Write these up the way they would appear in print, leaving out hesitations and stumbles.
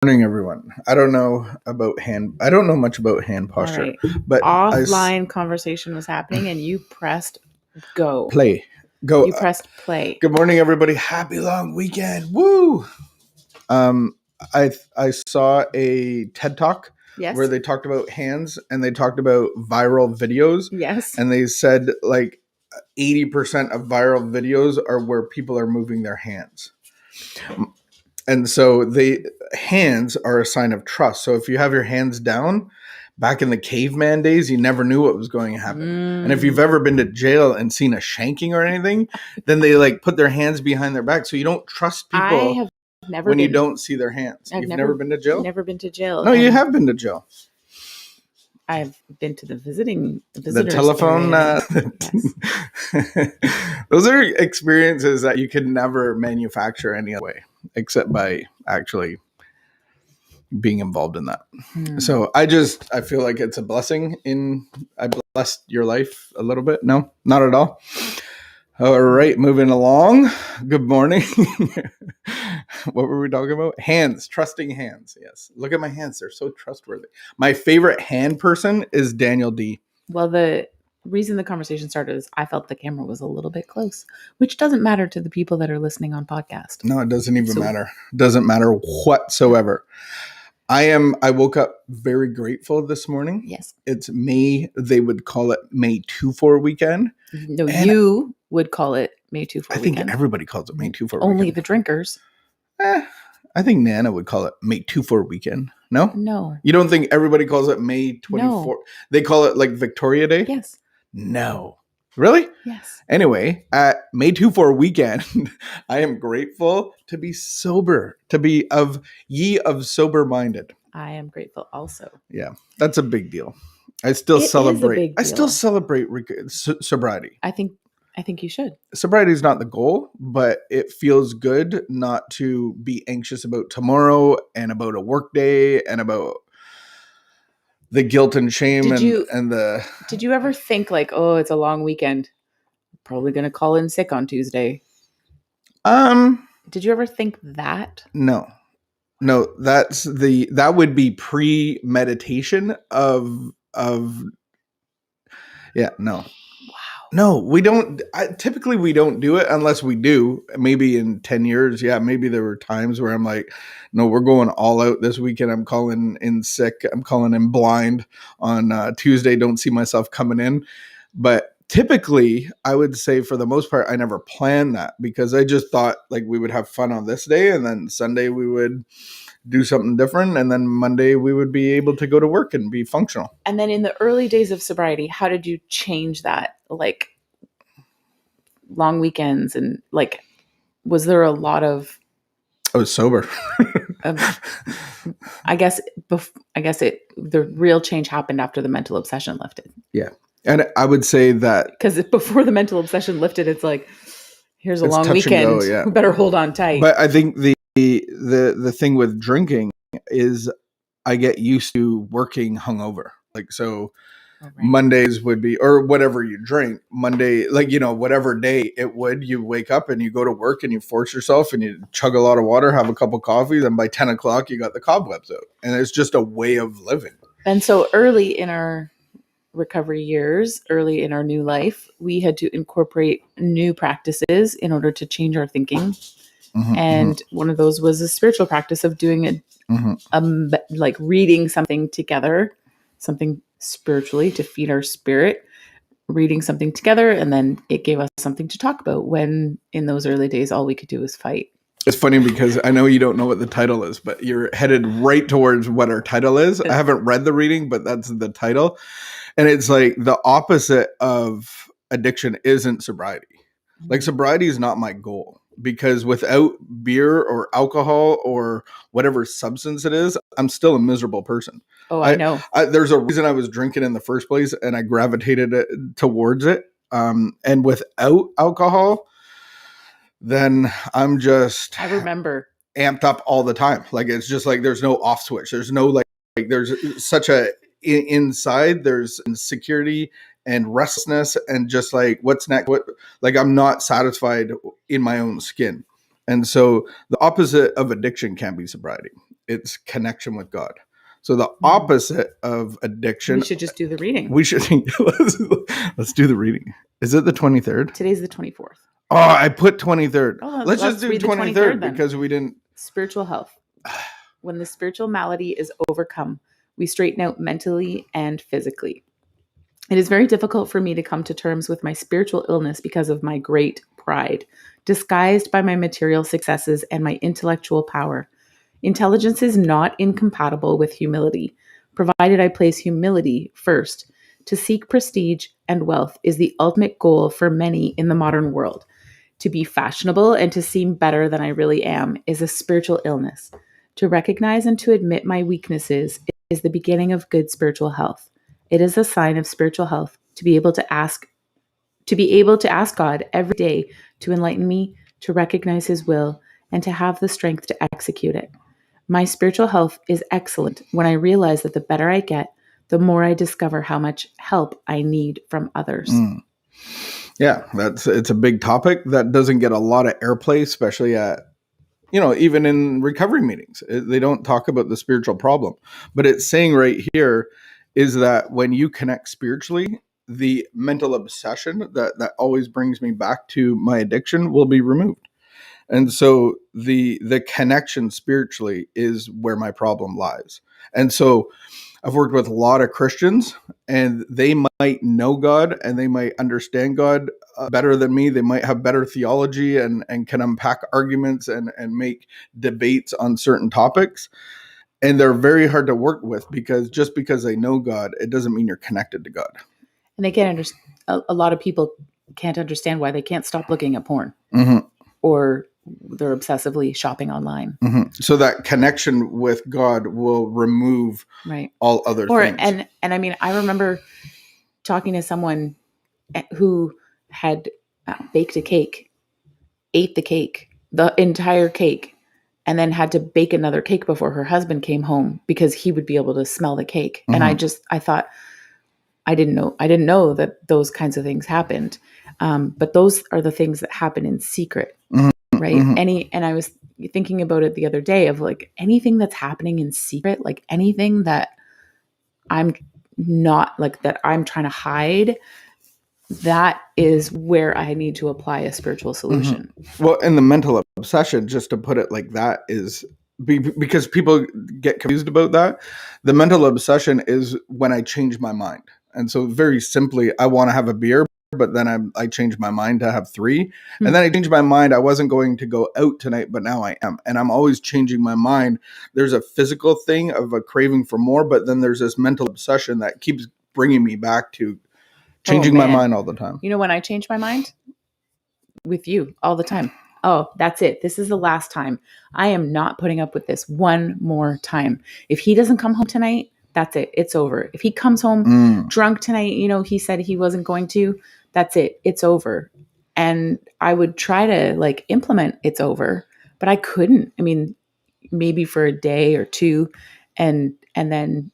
Morning, everyone. I don't know much about hand All posture, right. but Offline conversation was happening and you pressed go. go. You pressed play. Good morning, everybody. Happy long weekend. Woo! Um, I saw a TED Talk Yes. where they talked about hands and they talked about viral videos, Yes. and they said like 80% of viral videos are where people are moving their hands. And so hands are a sign of trust. So if you have your hands down, back in the caveman days, you never knew what was going to happen. And if you've ever been to jail and seen a shanking or anything, then they like put their hands behind their back. So you don't trust I people have never when been. you don't see their hands. I've You've never been to jail? Never been to jail. No, you have been to jail. I've been to the The telephone. Yes. Those are experiences that you can never manufacture any other way except by actually being involved in that. So I feel like it's a blessing I blessed your life a little bit. No, not at all. All right, moving along. Good morning. What were we talking about? Hands, trusting hands. Yes. Look at my hands. They're so trustworthy. My favorite hand person is Daniel D. Well, the reason the conversation started is I felt the camera was a little bit close, which doesn't matter to the people that are listening on podcast. No, it doesn't even matter. Doesn't matter whatsoever. I woke up very grateful this morning. Yes. It's they would call it May 2-4 weekend. No, you would call it May 2-4 weekend. I think everybody calls it May 2-4 weekend. Only the drinkers. I think Nana would call it May 2-4 weekend. No? No. You don't think everybody calls it May 24th? No. They call it like Victoria Day? Yes. No. Really? Yes. Anyway, at May 2-4 weekend, I am grateful to be sober, to be of sober-minded. I am grateful also. Yeah, that's a big deal. I still celebrate. I still celebrate sobriety. I think you should. Sobriety is not the goal, but it feels good not to be anxious about tomorrow and about a work day and about the guilt and shame. Did you ever think like, oh, it's a long weekend, probably going to call in sick on Tuesday? Did you ever think that? No, that would be premeditation of yeah, no. Wow. No, we don't. Typically, we don't do it unless we do. Maybe in 10 years, yeah, maybe there were times where I'm like, no, we're going all out this weekend. I'm calling in sick. I'm calling in blind on Tuesday. Don't see myself coming in. But typically, I would say for the most part, I never planned that because I just thought like we would have fun on this day. And then Sunday we would do something different. And then Monday we would be able to go to work and be functional. And then in the early days of sobriety, how did you change that? Like long weekends and like, was there a lot of... I was sober. I guess the real change happened after the mental obsession lifted. Yeah. And I would say that because before the mental obsession lifted, it's like, here's a long weekend. Yeah. We better hold on tight. But I think the thing with drinking is I get used to working hungover. Like, so right. Mondays would be, or whatever you drink, Monday, like, whatever day it would, you wake up and you go to work and you force yourself and you chug a lot of water, have a couple coffees, and by 10 o'clock, you got the cobwebs out. And it's just a way of living. And so early in our recovery years, early in our new life, we had to incorporate new practices in order to change our thinking. Mm-hmm, and one of those was a spiritual practice of doing it, like reading something together, something spiritually to feed our spirit, reading something together. And then it gave us something to talk about when in those early days, all we could do was fight. It's funny because I know you don't know what the title is, but you're headed right towards what our title is. I haven't read the reading, but that's the title. And it's like the opposite of addiction isn't sobriety. Like sobriety is not my goal because without beer or alcohol or whatever substance it is, I'm still a miserable person. Oh, I know. There's a reason I was drinking in the first place and I gravitated towards it. And without alcohol, then I'm just... I remember. Amped up all the time. Like, it's just like there's no off switch. There's no like there's such a... Inside there's insecurity and restlessness and just like what's next, like I'm not satisfied in my own skin. And so the opposite of addiction can be sobriety. It's connection with God. So the opposite of addiction. We should just do the reading. We should let's do the reading. Is it the 23rd? Today's the 24th. Oh, I put 23rd. Oh, let's just do read the 23rd then. because we didn't. Spiritual health. When the spiritual malady is overcome, we straighten out mentally and physically. It is very difficult for me to come to terms with my spiritual illness because of my great pride, disguised by my material successes and my intellectual power. Intelligence is not incompatible with humility, provided I place humility first. To seek prestige and wealth is the ultimate goal for many in the modern world. To be fashionable and to seem better than I really am is a spiritual illness. To recognize and to admit my weaknesses is the beginning of good spiritual health. It is a sign of spiritual health to be able to ask God every day to enlighten me, to recognize his will, and to have the strength to execute it. My spiritual health is excellent when I realize that the better I get, the more I discover how much help I need from others. Yeah, it's a big topic that doesn't get a lot of airplay, especially at, even in recovery meetings. They don't talk about the spiritual problem. But it's saying right here is that when you connect spiritually, the mental obsession that always brings me back to my addiction will be removed. And so the connection spiritually is where my problem lies. And so I've worked with a lot of Christians, and they might know God and they might understand God better than me. They might have better theology and can unpack arguments and make debates on certain topics. And they're very hard to work with because just because they know God, it doesn't mean you're connected to God. And they can't understand. A lot of people can't understand why they can't stop looking at porn, or they're obsessively shopping online. So that connection with God will remove all other things. And I mean, I remember talking to someone who had baked a cake, ate the cake, the entire cake, and then had to bake another cake before her husband came home because he would be able to smell the cake. And I thought, I didn't know that those kinds of things happened. But those are the things that happen in secret, right? And I was thinking about it the other day of like anything that's happening in secret, like anything that I'm not like that I'm trying to hide, that is where I need to apply a spiritual solution. Well, and the mental obsession, just to put it like that, is because people get confused about that. The mental obsession is when I change my mind. And so very simply, I want to have a beer, but then I changed my mind to have 3. And then I changed my mind. I wasn't going to go out tonight, but now I am. And I'm always changing my mind. There's a physical thing of a craving for more, but then there's this mental obsession that keeps bringing me back to changing my mind all the time. You know, when I change my mind with you all the time, oh, that's it. This is the last time. I am not putting up with this one more time. If he doesn't come home tonight, that's it. It's over. If he comes home drunk tonight, he said he wasn't going to, that's it. It's over. And I would try to like implement it's over, but I couldn't. I mean, maybe for a day or two. And then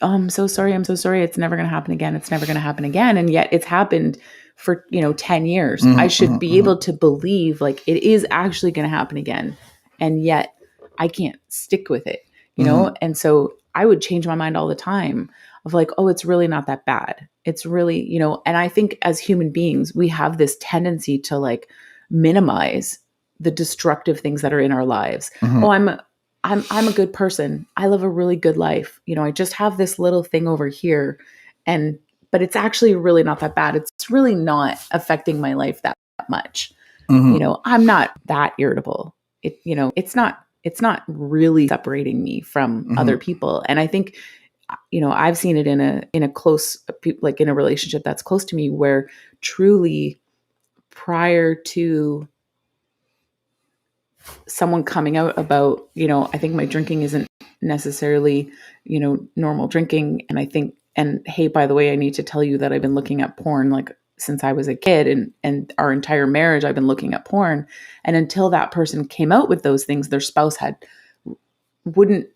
I'm so sorry. It's never going to happen again. It's never going to happen again. And yet it's happened for, 10 years. I should be able to believe like it is actually going to happen again. And yet I can't stick with it, And so I would change my mind all the time of like, oh, it's really not that bad. It's really, and I think as human beings, we have this tendency to like minimize the destructive things that are in our lives. Oh, I'm a good person. I live a really good life. I just have this little thing over here, but it's actually really not that bad. It's really not affecting my life that much. I'm not that irritable. It's not really separating me from other people. And I think, I've seen it in a close, like in a relationship that's close to me where truly prior to someone coming out about, I think my drinking isn't necessarily, normal drinking. And hey, by the way, I need to tell you that I've been looking at porn like since I was a kid, and our entire marriage, I've been looking at porn. And until that person came out with those things, their spouse wouldn't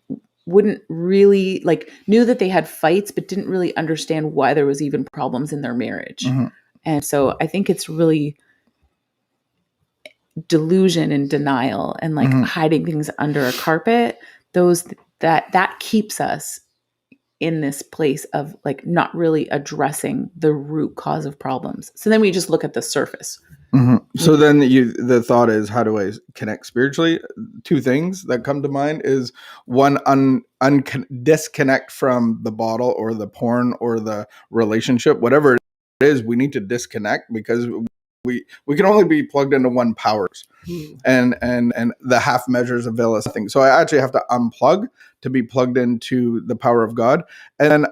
really like knew that they had fights, but didn't really understand why there was even problems in their marriage. And so I think it's really, delusion and denial and like hiding things under a carpet, that keeps us in this place of like not really addressing the root cause of problems. So then we just look at the surface. So then the thought is, how do I connect spiritually? Two things that come to mind is one, disconnect from the bottle or the porn or the relationship, whatever it is. We need to disconnect because we can only be plugged into one powers, and the half measures avail us nothing. So I actually have to unplug to be plugged into the power of God. And then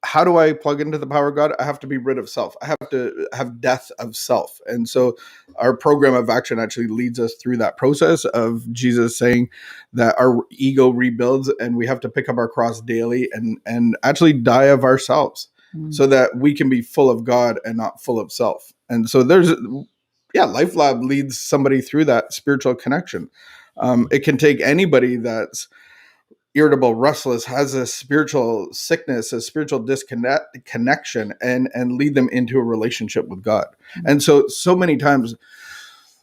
how do I plug into the power of God? I have to be rid of self. I have to have death of self. And so our program of action actually leads us through that process of Jesus saying that our ego rebuilds and we have to pick up our cross daily and actually die of ourselves so that we can be full of God and not full of self. And so Life Lab leads somebody through that spiritual connection. It can take anybody that's irritable, restless, has a spiritual sickness, a spiritual connection, and lead them into a relationship with God. And so many times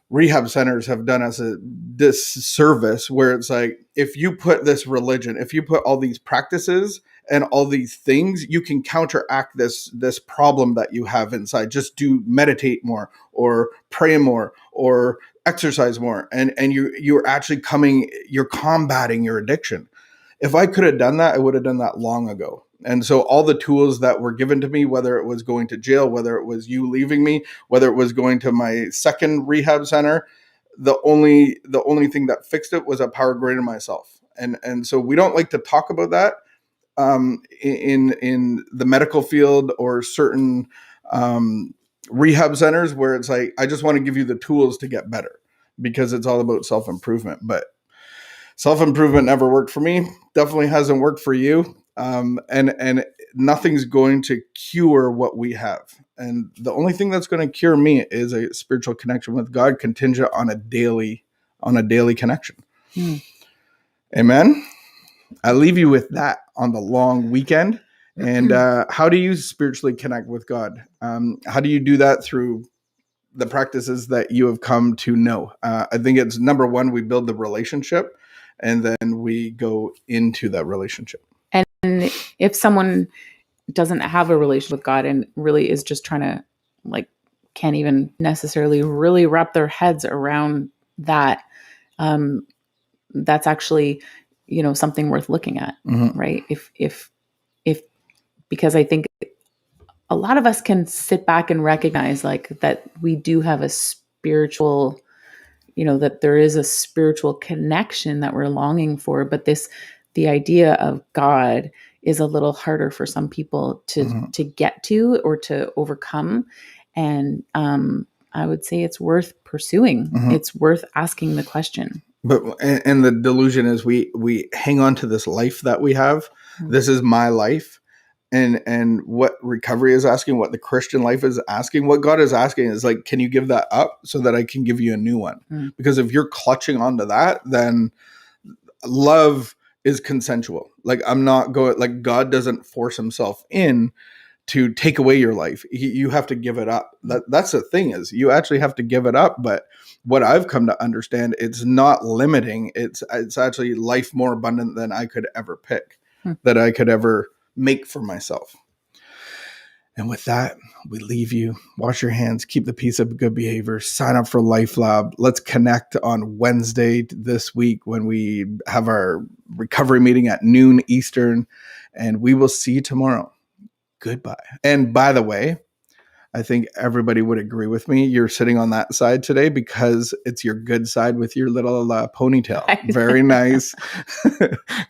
rehab centers have done us a disservice where it's like, if you put this religion, if you put all these practices and all these things, you can counteract this problem that you have inside. Just meditate more or pray more or exercise more. And you're actually you're combating your addiction. If I could have done that, I would have done that long ago. And so all the tools that were given to me, whether it was going to jail, whether it was you leaving me, whether it was going to my second rehab center, the only thing that fixed it was a power greater than myself. And so we don't like to talk about that in the medical field or certain rehab centers where it's like, I just want to give you the tools to get better because it's all about self-improvement. But self-improvement never worked for me. Definitely hasn't worked for you. And nothing's going to cure what we have. And the only thing that's going to cure me is a spiritual connection with God contingent on a daily connection. Amen. I leave you with that on the long weekend. And how do you spiritually connect with God? How do you do that? Through the practices that you have come to know. I think it's number one, we build the relationship and then we go into that relationship. And if someone doesn't have a relationship with God and really is just trying to can't even necessarily really wrap their heads around that, that's actually, something worth looking at, right? If because I think a lot of us can sit back and recognize that we do have a spiritual, that there is a spiritual connection that we're longing for, but the idea of God is a little harder for some people to get to or to overcome. And I would say it's worth pursuing. It's worth asking the question. But and the delusion is we hang on to this life that we have. This is my life. And what recovery is asking, what the Christian life is asking, what God is asking is like, can you give that up so that I can give you a new one? Because if you're clutching onto that, then love is consensual. God doesn't force himself in to take away your life. You have to give it up. That's the thing, is you actually have to give it up. But what I've come to understand, it's not limiting. It's actually life more abundant than I could ever pick, that I could ever make for myself. And with that, we leave you. Wash your hands, keep the peace of good behavior, sign up for Life Lab. Let's connect on Wednesday this week when we have our recovery meeting at noon Eastern, and we will see you tomorrow. Goodbye. And by the way, I think everybody would agree with me. You're sitting on that side today because it's your good side with your little ponytail. Very nice.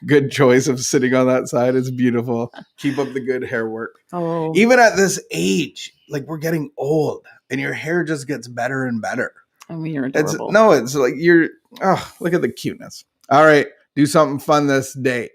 Good choice of sitting on that side. It's beautiful. Keep up the good hair work. Oh. Even at this age, we're getting old and your hair just gets better and better. I mean, you're adorable. It's like look at the cuteness. All right. Do something fun this day.